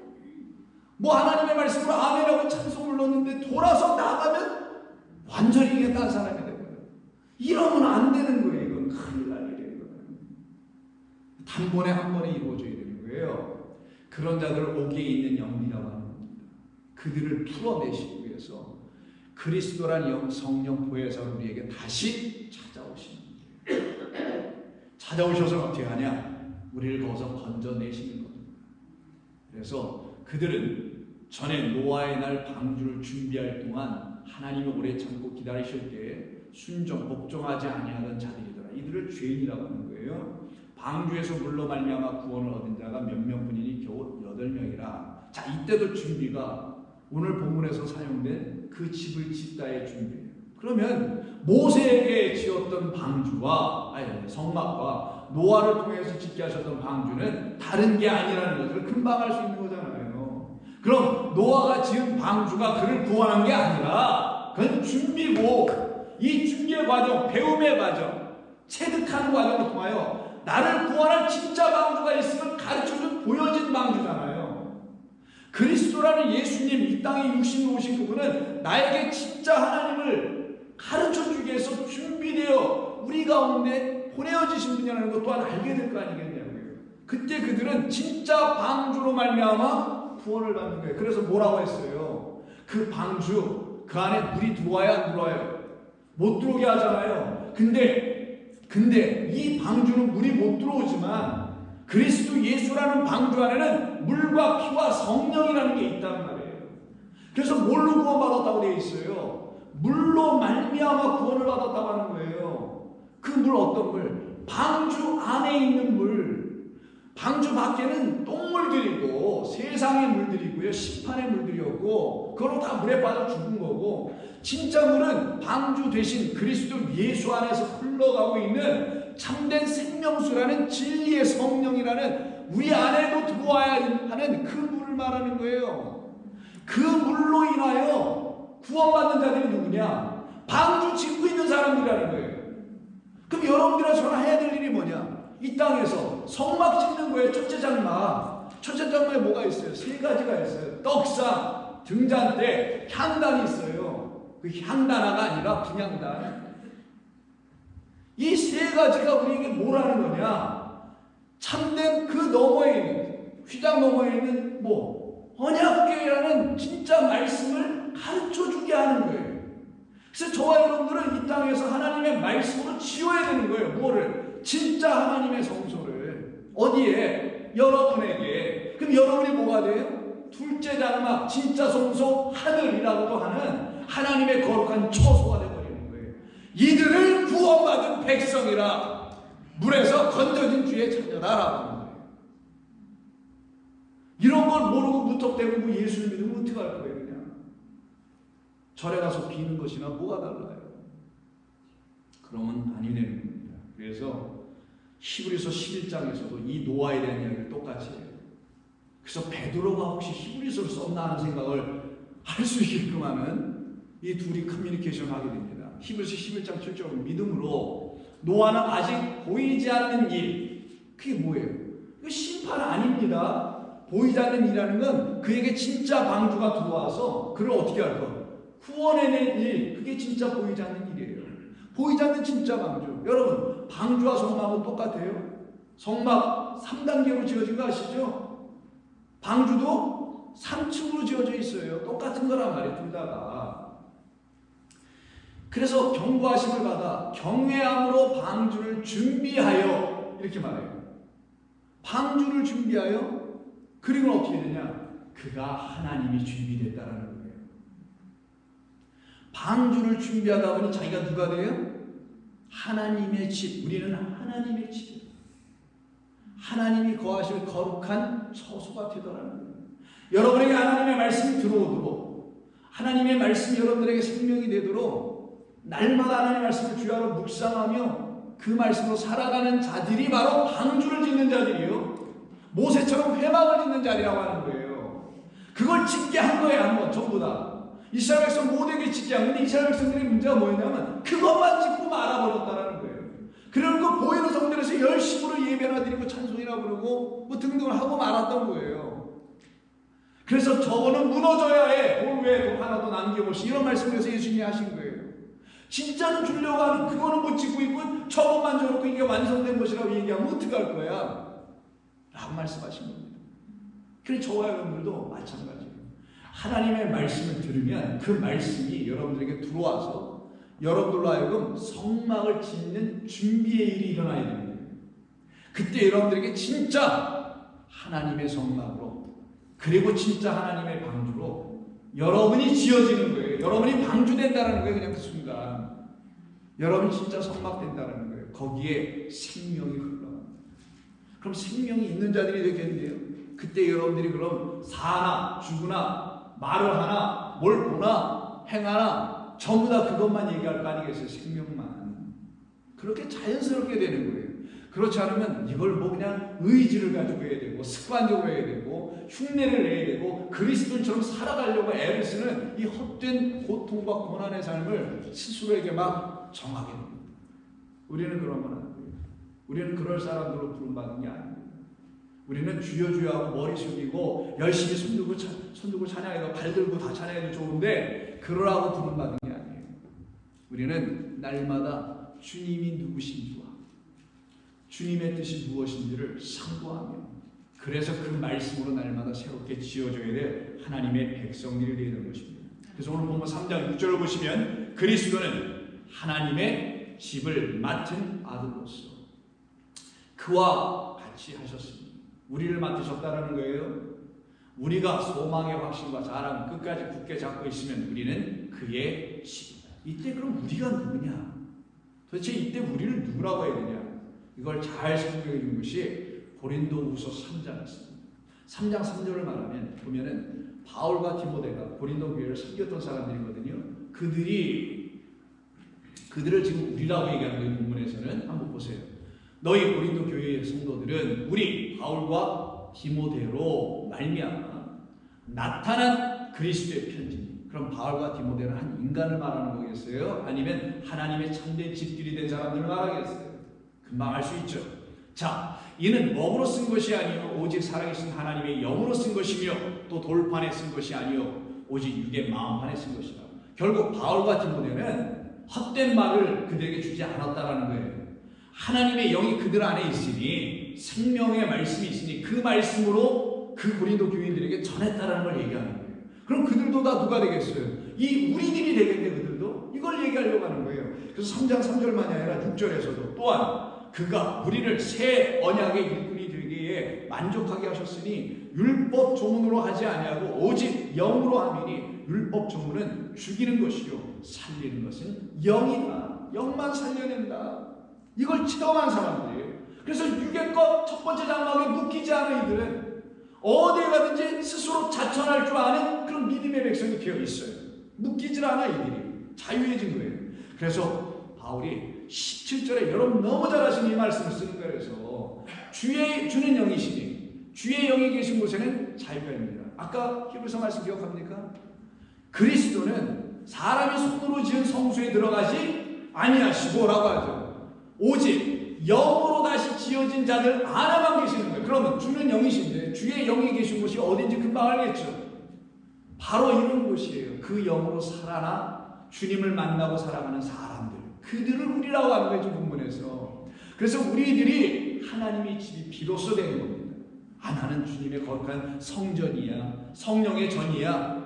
뭐 하나님의 말씀으로 아멘하고 찬송을 넣었는데 돌아서 나가면 완전히 이게 딴 사람이 되거든요. 이러면 안 되는 거예요. 이건 큰일 날 일이에요. 단번에 한 번에 이루어져야 되는 거예요. 그런 자들을 옥에 있는 영이라고 하는 겁니다. 그들을 풀어내시기 위해서 그리스도란 성령 보혜사를 우리에게 다시 찾아오시는 거예요. 찾아오셔서 어떻게 하냐? 우리를 거기서 건져내시는 겁니다. 그래서 그들은 전에 노아의 날 방주를 준비할 동안 하나님이 오래 참고 기다리실 때에 순종, 복종하지 아니하던 자들이더라. 이들을 죄인이라고 하는 거예요. 방주에서 물로 말미암아 구원을 얻은 자가 몇 명뿐이니 겨우 8명이라. 자, 이때도 준비가 오늘 본문에서 사용된 그 집을 짓다의 준비예요. 그러면 모세에게 지었던 방주와 성막과 노아를 통해서 짓게 하셨던 방주는 다른 게 아니라는 것을 금방 알 수 있는 거잖아요. 그럼 노아가 지은 방주가 그를 구원한 게 아니라 그건 준비고, 이 준비의 과정, 배움의 과정, 체득하는 과정을 통하여 나를 구원할 진짜 방주가 있으면 가르쳐준 보여진 방주잖아요. 그리스도라는 예수님, 이 땅에 육신으로 오신 그분은 나에게 진짜 하나님을 가르쳐주기 위해서 준비되어 우리 가운데 보내어지신 분이라는 것 또한 알게 될 거 아니겠냐고요. 그때 그들은 진짜 방주로 말미암아 구원을 받는 거예요. 그래서 뭐라고 했어요? 그 방주, 그 안에 물이 들어와야 안 들어와요? 못 들어오게 하잖아요. 근데 이 방주는 물이 못 들어오지만 그리스도 예수라는 방주 안에는 물과 피와 성령이라는 게 있단 말이에요. 그래서 뭘로 구원받았다고 되어 있어요? 물로 말미암아 구원을 받았다고 하는 거예요. 그 물 어떤 물? 방주 안에 있는 물. 방주 밖에는 똥물들이고 세상의 물들이고요, 심판의 물들이었고, 그걸로 다 물에 빠져 죽은 거고, 진짜 물은 방주 대신 그리스도 예수 안에서 흘러가고 있는 참된 생명수라는 진리의 성령이라는 우리 안에도 들어와야 하는 그 물을 말하는 거예요. 그 물로 인하여 구원받는 자들이 누구냐? 방주 짓고 있는 사람들이라는 거예요. 그럼 여러분들과 저는 해야 될 일이 뭐냐? 이 땅에서 성막 짓는 거예요. 첫째 장막. 첫째 장막에 뭐가 있어요? 세 가지가 있어요. 떡상, 등잔대, 향단이 있어요. 그 향단화가 아니라 분향단. 이 세 가지가 우리에게 뭐라는 거냐? 참된 그 너머에 있는, 휘장 너머에 있는 언약궤라는 진짜 말씀을 가르쳐 주게 하는 거예요. 그래서 저와 여러분들은 이 땅에서 하나님의 말씀으로 지어야 되는 거예요. 뭐를? 진짜 하나님의 성소를. 어디에? 여러분에게. 그럼 여러분이 뭐가 돼요? 둘째 장막, 진짜 성소, 하늘이라고도 하는 하나님의 거룩한 처소가 되어버리는 거예요. 이들을 구원받은 백성이라, 물에서 건져진 주의 자녀다라고 하는 거예요. 이런 걸 모르고 무턱대고 예수를 믿으면 어떻게 할 거예요? 그냥 절에 가서 비는 것이나 뭐가 달라요? 그러면 아니 되는 겁니다. 그래서 히브리서 11장에서도 이 노아에 대한 이야기를 똑같이 해요. 그래서 베드로가 혹시 히브리서를 썼나 하는 생각을 할 수 있게끔 하는 이 둘이 커뮤니케이션을 하게 됩니다. 히브리서 11장 7절은 믿음으로 노아는 아직 보이지 않는 일, 그게 뭐예요? 이거 심판 아닙니다. 보이지 않는 일이라는 건 그에게 진짜 방주가 들어와서 그를 어떻게 할 거? 구원해낼 일, 그게 진짜 보이지 않는 일이에요. 보이지 않는 진짜 방주. 여러분, 방주와 성막은 똑같아요. 성막 3단계로 지어진 거 아시죠? 방주도 3층으로 지어져 있어요. 똑같은 거란 말이에요, 둘 다가. 그래서 경고하심을 받아 경외함으로 방주를 준비하여, 이렇게 말해요. 방주를 준비하여, 그리고 어떻게 되냐? 그가 하나님이 준비됐다라는 거예요. 방주를 준비하다 보니 자기가 누가 돼요? 하나님의 집. 우리는 하나님의 집이에요. 하나님이 거하실 거룩한 처소가 되더라는 거예요. 여러분에게 하나님의 말씀이 들어오도록, 하나님의 말씀이 여러분들에게 생명이 되도록 날마다 하나님의 말씀을 주야로 묵상하며 그 말씀으로 살아가는 자들이 바로 방주를 짓는 자들이요, 모세처럼 회막을 짓는 자리라고 하는 거예요. 그걸 짓게 한 거예요. 한번 전부 다 이스라엘 백성 모두에게 짓게 한 건데, 이스라엘 백성들의 문제가 뭐였냐면 그것만 짓고 말아버렸다라는 거예요. 그리고 보이는 성전에서 열심으로 예배나 드리고 찬송이나 부르고 등등을 하고 말았던 거예요. 그래서 저거는 무너져야 해. 볼 외에도 하나도 남김없이, 이런 말씀에서 예수님이 하신 거예요. 진짜는 주려고 하는 그거는 못 짓고 있고 저것만 저렇고 이게 완성된 것이라고 얘기하면 어떡할 거야? 라고 말씀하신 겁니다. 그래서 저와 여러분들도 마찬가지예요. 하나님의 말씀을 들으면 그 말씀이 여러분들에게 들어와서 여러분들로 하여금 성막을 짓는 준비의 일이 일어나야 됩니다. 그때 여러분들에게 진짜 하나님의 성막으로, 그리고 진짜 하나님의 방주로 여러분이 지어지는 거예요. 여러분이 방주된다는 거예요. 그냥 그 순간 여러분이 진짜 성막 된다는 거예요. 거기에 생명이 흘러갑니다. 그럼 생명이 있는 자들이 되겠는데요. 그때 여러분들이 그럼 사나 죽으나 말을 하나 뭘 보나 행하나 전부 다 그것만 얘기할 거 아니겠어요? 생명만. 그렇게 자연스럽게 되는 거예요. 그렇지 않으면 이걸 그냥 의지를 가지고 해야 되고 습관적으로 해야 되고 흉내를 내야 되고 그리스도인처럼 살아가려고 애를 쓰는 이 헛된 고통과 고난의 삶을 스스로에게 막 정하게 됩니다. 우리는 그러면 안 돼요. 우리는 그럴 사람들로 부름받은 게 아닙니다. 우리는 주여 주여 하고 머리 숙이고 열심히 손들고 찬양해도 발 들고 다 찬양해도 좋은데 그러라고 부름받은 게 아니에요. 우리는 날마다 주님이 누구신지와 주님의 뜻이 무엇인지를 상고하며, 그래서 그 말씀으로 날마다 새롭게 지어져야 될 하나님의 백성들이 되는 것입니다. 그래서 오늘 보면 3장 6절을 보시면 그리스도는 하나님의 집을 맡은 아들로서 그와 같이 하셨습니다. 우리를 맡으셨다는 거예요. 우리가 소망의 확신과 자랑 끝까지 굳게 잡고 있으면 우리는 그의 집이다. 이때 그럼 우리가 누구냐? 도대체 이때 우리를 누구라고 해야 되냐? 이걸 잘 설명해 준 것이 고린도후서 3장이었습니다. 3장 3절을 말하면 보면은 바울과 디모데가 고린도 교회를 섬겼던 사람들이거든요. 그들을 지금 우리라고 얘기하는 거예요. 본문에서는 한번 보세요. 너희 고린도 교회의 성도들은 우리 바울과 디모데로 말미암아 나타난 그리스도의 편지니. 그럼 바울과 디모데는 한 인간을 말하는 거겠어요? 아니면 하나님의 참된 집들이 된 사람들을 말하겠어요? 금방 알 수 있죠. 자, 이는 먹으로 쓴 것이 아니요 오직 살아계신 하나님의 영으로 쓴 것이며 또 돌판에 쓴 것이 아니요 오직 육의 마음판에 쓴 것이다. 결국 바울과 디모데는 헛된 말을 그들에게 주지 않았다라는 거예요. 하나님의 영이 그들 안에 있으니 생명의 말씀이 있으니 그 말씀으로 그 고린도 교인들에게 전했다라는 걸 얘기하는 거예요. 그럼 그들도 다 누가 되겠어요? 이 우리들이 되겠네. 그들도 이걸 얘기하려고 하는 거예요. 그래서 3장 3절만이 아니라 6절에서도 또한 그가 우리를 새 언약의 일꾼이 되기에 만족하게 하셨으니 율법 조문으로 하지 아니하고 오직 영으로 함이니 율법 조문은 죽이는 것이요 살리는 것은 영이다. 영만 살려낸다. 이걸 체험한 사람들이에요. 그래서 육의 것 첫 번째 장막에 묶이지 않은 이들은 어디에 가든지 스스로 자천할 줄 아는 그런 믿음의 백성이 되어 있어요. 묶이질 않아. 이들이 자유해진 거예요. 그래서 바울이 17절에 여러분 너무 잘 아시는 이 말씀을 쓰는 거라서 주는 영이시니 주의 영이 계신 곳에는 자유가 있습니다. 아까 히브리서 말씀 기억합니까? 그리스도는 사람이 손으로 지은 성소에 들어가지 아니하시고 라고 하죠. 오직 영으로 다시 지어진 자들 안에만 계시는 거예요. 그러면 주는 영이신데 주의 영이 계신 곳이 어딘지 금방 알겠죠. 바로 이런 곳이에요. 그 영으로 살아나 주님을 만나고 살아가는 사람들, 그들을 우리라고 하는 거예요. 본문에서. 그래서 우리들이 하나님의 집이 비로소 되는 겁니다. 나는 주님의 거룩한 성전이야, 성령의 전이야.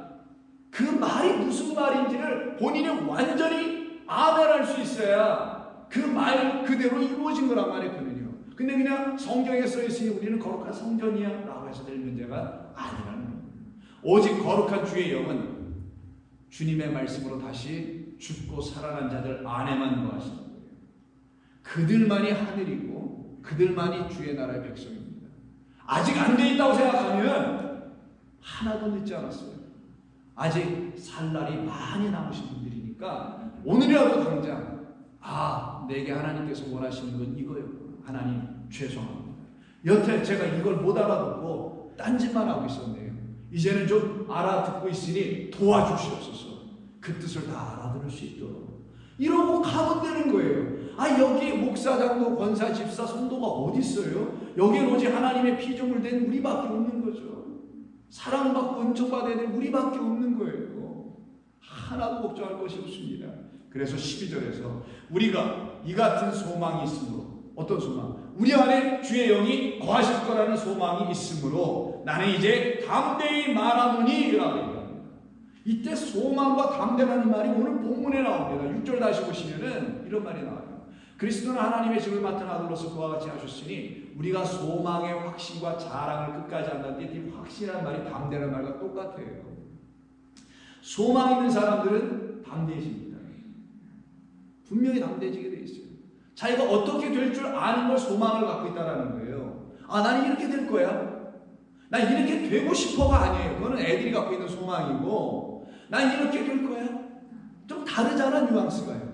그 말이 무슨 말인지를 본인이 완전히 아멘할 수 있어야 그 말 그대로 이루어진 거란 말이거든요. 근데 그냥 성경에 써 있으니 우리는 거룩한 성전이야 라고 해서 될 문제가 아니라는 거예요. 오직 거룩한 주의 영은 주님의 말씀으로 다시 죽고 살아난 자들 안에만 거하시는 거예요. 그들만이 하늘이고 그들만이 주의 나라의 백성입니다. 아직 안 돼 있다고 생각하면 하나도 늦지 않았어요. 아직 살 날이 많이 남으신 분들이니까 오늘이라도 당장 내게 하나님께서 원하시는 건 이거였구나. 하나님 죄송합니다. 여태 제가 이걸 못 알아듣고 딴짓만 하고 있었네요. 이제는 좀 알아듣고 있으니 도와주시옵소서. 그 뜻을 다 알아들을 수 있도록. 이러고 가면 되는 거예요. 여기 목사장도 권사 집사 성도가 어디 있어요? 여기는 오직 하나님의 피조물 된 우리밖에 없는 거죠. 사랑받고 은총받아야 될 우리밖에 없는 거예요. 하나도 걱정할 것이 없습니다. 그래서 12절에서 우리가 이 같은 소망이 있으므로, 어떤 소망? 우리 안에 주의 영이 거하실 거라는 소망이 있으므로 나는 이제 담대히 말하노니 라고 얘기합니다. 이때 소망과 담대라는 말이 오늘 본문에 나옵니다. 6절 다시 보시면은 이런 말이 나와요. 그리스도는 하나님의 집을 맡은 아들로서 그와 같이 하셨으니 우리가 소망의 확신과 자랑을 끝까지 한다는데 이 확신이라는 말이 담대라는 말과 똑같아요. 소망 있는 사람들은 담대해집니다. 분명히 담대해지게 돼 있어요. 자기가 어떻게 될 줄 아는 걸 소망을 갖고 있다는 거예요. 나는 이렇게 될 거야. 난 이렇게 되고 싶어가 아니에요. 그거는 애들이 갖고 있는 소망이고, 난 이렇게 될 거야. 좀 다르잖아, 뉘앙스가요.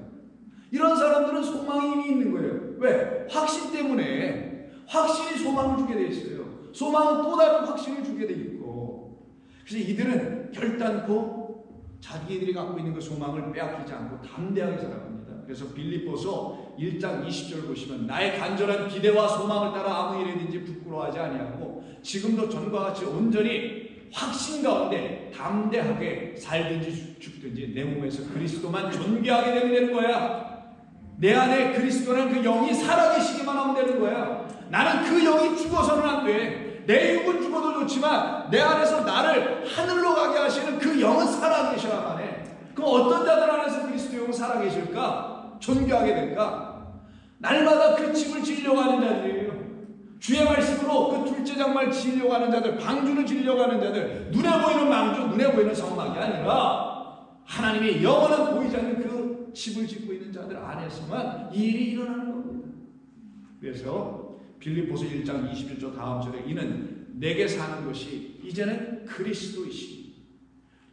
이런 사람들은 소망이 이미 있는 거예요. 왜? 확신 때문에. 확신이 소망을 주게 돼 있어요. 소망은 또 다른 확신을 주게 돼 있고. 그래서 이들은 결단코 자기들이 갖고 있는 그 소망을 빼앗기지 않고 담대하게 살아갑니다. 그래서 빌립보서 1장 20절 보시면 나의 간절한 기대와 소망을 따라 아무 일이든지 부끄러워하지 아니하고 지금도 전과 같이 온전히 확신 가운데 담대하게 살든지 죽든지 내 몸에서 그리스도만 존귀하게 되는 거야. 내 안에 그리스도라는 그 영이 살아계시기만 하면 되는 거야. 나는 그 영이 죽어서는 안 돼. 내 육은 죽어도 좋지만 내 안에서 나를 하늘로 가게 하시는 그 영은 살아계셔야만 해. 그럼 어떤 자들 안에서 그리스도 영은 살아계실까? 존귀하게 될까? 날마다 그 집을 지으려고 하는 자들이에요. 주의 말씀으로 그 둘째 장말 지으려고 하는 자들, 방주를 지으려고 하는 자들, 눈에 보이는 망주, 눈에 보이는 성막이 아니라 하나님의 영원한 보이지 않는 그 집을 짓고 있는 자들 안에서만 이 일이 일어나는 겁니다. 그래서 빌립보서 1장 21절 다음 절에 이는 내게 사는 것이 이제는 그리스도이시니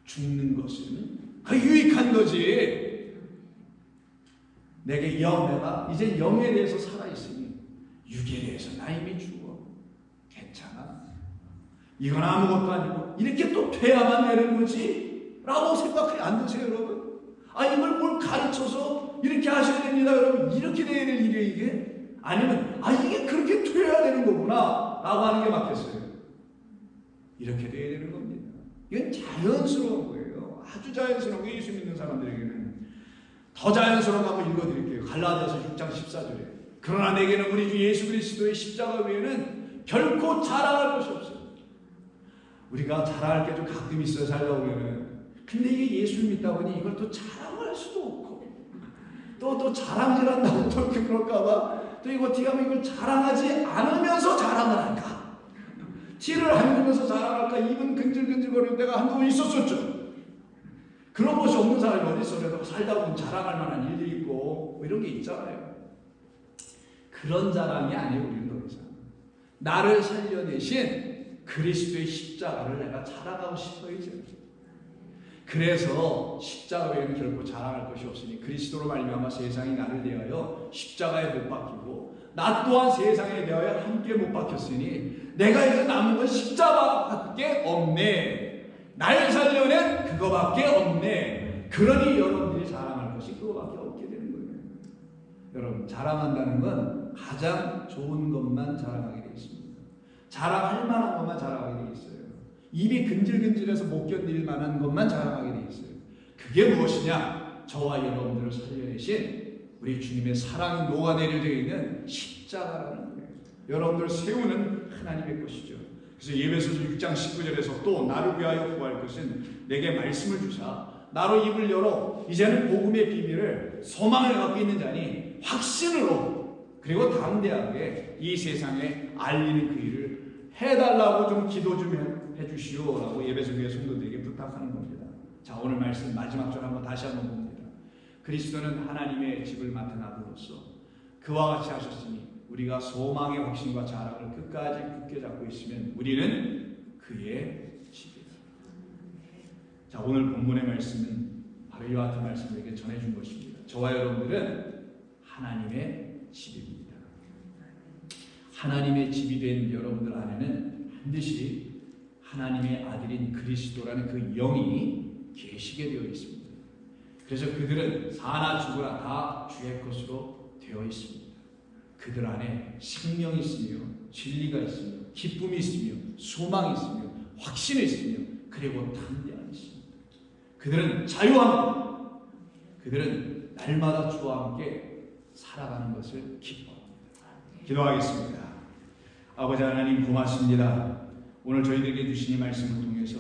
죽는 것은 그 유익한 거지. 내게 내가 이제 영에 대해서 살아있으니 육에 대해서 나 이미 죽어. 괜찮아. 이건 아무것도 아니고 이렇게 또 돼야만 되는 거지? 라고 생각이 안 드세요, 여러분? 이걸 뭘 가르쳐서 이렇게 하셔야 됩니다, 여러분. 이렇게 돼야 될 일이에요, 이게? 아니면 이게 그렇게 돼야 되는 거구나 라고 하는 게 맞겠어요? 이렇게 돼야 되는 겁니다. 이건 자연스러운 거예요. 아주 자연스러운 게 예수 믿는 사람들에게는. 더 자연스러운 거 한번 읽어드릴게요. 갈라디아서 6장 14절에 그러나 내게는 우리 주 예수 그리스도의 십자가 외에는 결코 자랑할 것이 없어요. 우리가 자랑할 게 좀 가끔 있어요, 살다 보면은. 근데 이게 예수를 믿다 보니 이걸 또 자랑할 수도 없고 또 자랑질한다고 또 이렇게 그럴까봐 또 이거 어떻게 하면 이걸 자랑하지 않으면서 자랑을 할까? 티를 안 주면서 자랑할까? 입은 근질근질거리는 데가 한두 번 있었었죠. 그런 것이 없는 사람이 어디 있어? 그래도 살다 보면 자랑할 만한 일들이 있고 뭐 이런 게 있잖아요. 그런 자랑이 아니에요. 우리는 더 이상 나를 살려내신 그리스도의 십자가를 내가 자랑하고 싶어요. 이제. 그래서 십자가 외에는 결코 자랑할 것이 없으니 그리스도로 말미암아 세상이 나를 대하여 십자가에 못 박히고 나 또한 세상에 대하여 함께 못 박혔으니 내가 이제 남은 건 십자가밖에 없네. 날 살려낸 그거밖에 없네. 그러니 여러분들이 자랑할 것이 그거밖에 없게 되는 거예요. 여러분, 자랑한다는 건 가장 좋은 것만 자랑하게 되어 있습니다. 자랑할 만한 것만 자랑하게 되어 있어요. 입이 근질근질해서 못 견딜 만한 것만 자랑하게 되어 있어요. 그게 무엇이냐? 저와 여러분들을 살려내신 우리 주님의 사랑이 녹아내려져 있는 십자가라는 거예요. 여러분들을 세우는 하나님의 것이죠. 그래서 예배소서 6장 19절에서 또 나를 위하여 구할 것은 내게 말씀을 주사 나로 입을 열어 이제는 복음의 비밀을 소망을 갖고 있는 자니 확신으로 그리고 담대하게 이 세상에 알리는 그 일을 해달라고 좀 기도 좀 해주시오라고 예배소 교회 성도들에게 부탁하는 겁니다. 자, 오늘 말씀 마지막 절 한번 다시 한번 봅니다. 그리스도는 하나님의 집을 맡은 아들로서 그와 같이 하셨으니 우리가 소망의 확신과 자랑을 끝까지 굳게 잡고 있으면 우리는 그의 집이다. 자, 오늘 본문의 말씀은 바로 이와 같은 말씀을 우리에게 전해준 것입니다. 저와 여러분들은 하나님의 집입니다. 하나님의 집이 된 여러분들 안에는 반드시 하나님의 아들인 그리스도라는 그 영이 계시게 되어 있습니다. 그래서 그들은 사나 죽으나 다 주의 것으로 되어 있습니다. 그들 안에 생명이 있으며 진리가 있으며 기쁨이 있으며 소망이 있으며 확신이 있으며 그리고 담대함이 있습니다. 그들은 자유합니다. 그들은 날마다 주와 함께 살아가는 것을 기뻐합니다. 기도하겠습니다. 아버지 하나님 고맙습니다. 오늘 저희들에게 주신 이 말씀을 통해서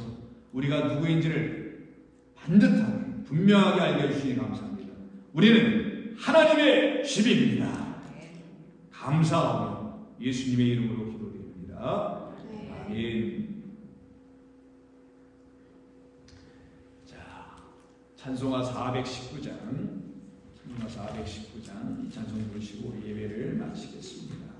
우리가 누구인지를 반듯하게 분명하게 알려주시니 감사합니다. 우리는 하나님의 집입니다. 감사하며 예수님의 이름으로 기도드립니다. 아멘. 자, 찬송가 419장 이 찬송 부르시고 예배를 마치겠습니다.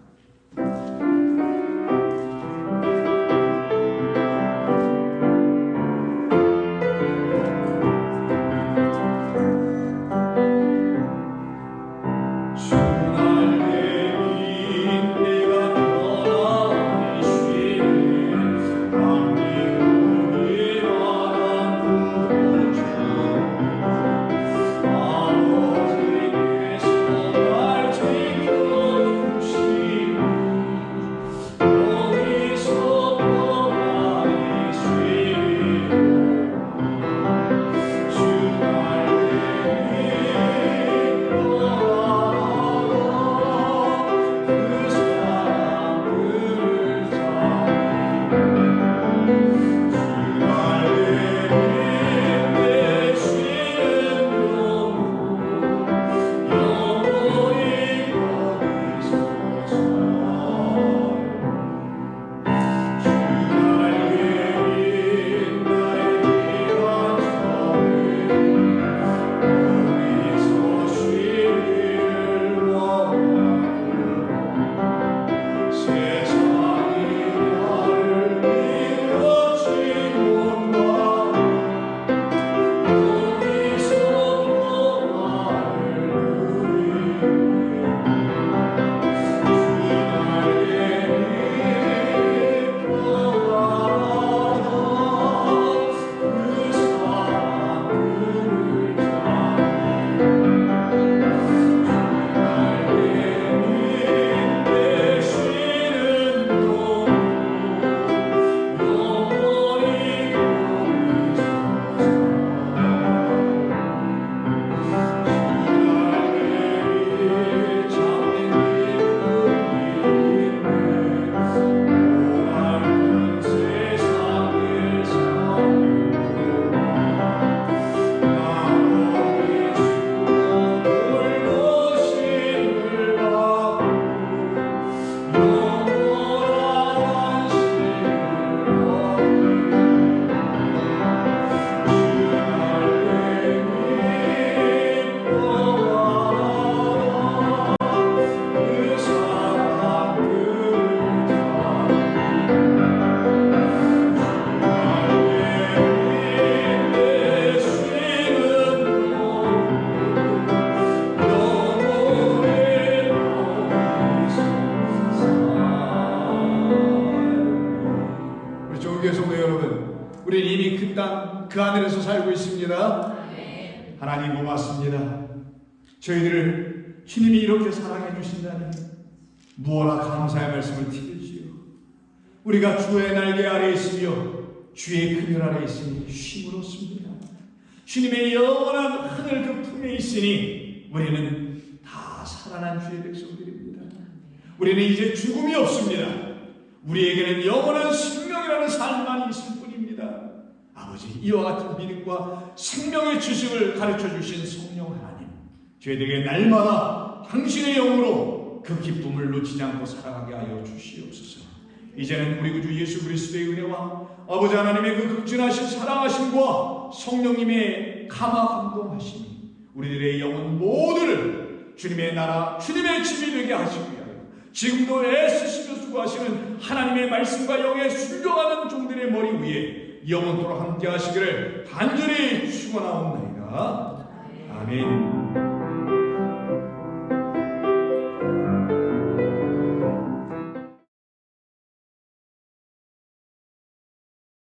주의 성도 여러분, 우리는 이미 그 땅, 그 하늘에서 살고 있습니다. 하나님 고맙습니다. 저희들을 주님이 이렇게 사랑해 주신다니 무엇라 감사의 말씀을 드리지요. 우리가 주의 날개 아래 있으며 주의 그늘 아래 있으니 쉼을 얻습니다. 주님의 영원한 하늘 그 품에 있으니 우리는 다 살아난 주의 백성들입니다. 우리는 이제 죽음이 없습니다. 우리에게는 영원한 생명이라는 삶만 있을 뿐입니다. 아버지, 이와 같은 믿음과 생명의 지식을 가르쳐 주신 성령 하나님, 저희들에게 날마다 당신의 영으로 그 기쁨을 놓치지 않고 살아가게 하여 주시옵소서. 이제는 우리 구주 예수 그리스도의 은혜와 아버지 하나님의 그 극진하신 사랑하심과 성령님의 감화 감동하심이 우리들의 영혼 모두를 주님의 나라, 주님의 집이 되게 하시기 위하여 지금도 애쓰시며 수고하시는 하나님의 말씀과 영에 순종하는 종들의 머리 위에 영원토록 함께 하시기를 간절히 축원하옵나이다. 아멘.